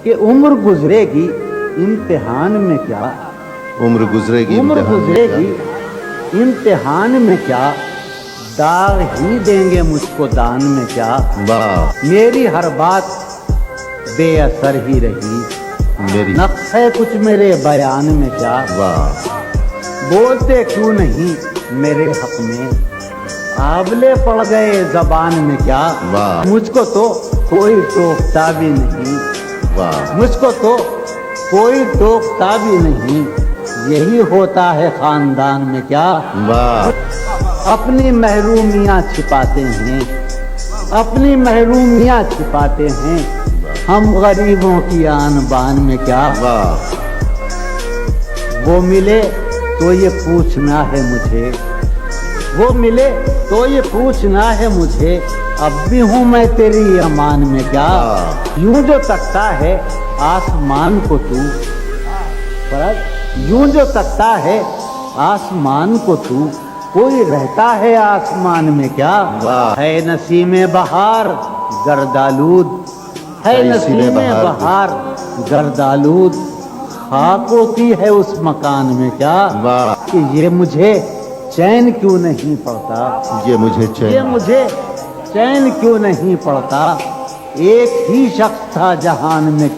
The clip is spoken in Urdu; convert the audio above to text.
کہ عمر گزرے گی امتحان میں کیا، عمر گزرے گی عمر امتحان گزرے میں گی امتحان میں کیا، داغ ہی دیں گے مجھ کو دان میں کیا، کیا؟ واہ، میری ہر بات بے اثر ہی رہی، میری نقص ہے کچھ میرے بیان میں کیا، واہ، بولتے کیوں نہیں میرے حق میں، آبلے پڑ گئے زبان میں کیا، واہ، مجھ کو تو کوئی ٹوکتا بھی نہیں، واہ، مجھ کو تو کوئی ٹوکتا بھی نہیں، یہی ہوتا ہے خاندان میں کیا، واہ، اپنی محرومیاں چھپاتے ہیں، اپنی محرومیاں چھپاتے ہیں، ہم غریبوں کی آن بان میں کیا، واہ، وہ ملے تو یہ پوچھنا ہے مجھے، وہ ملے تو یہ پوچھنا ہے مجھے، اب بھی ہوں میں تیری امان میں کیا، یوں جو تکتا ہے آسمان کو تو، یوں جو تکتا ہے آسمان کو تو، کوئی رہتا ہے آسمان میں کیا، واہ، ہے نسیم بہار گردالود، ہے نسیم بہار گردالود، خاک ہوتی ہے اس مکان میں کیا، واہ، کہ یہ مجھے چین کیوں نہیں پڑتا، یہ مجھے یہ چین مجھے چین کیوں نہیں پڑتا، ایک ہی شخص تھا جہان میں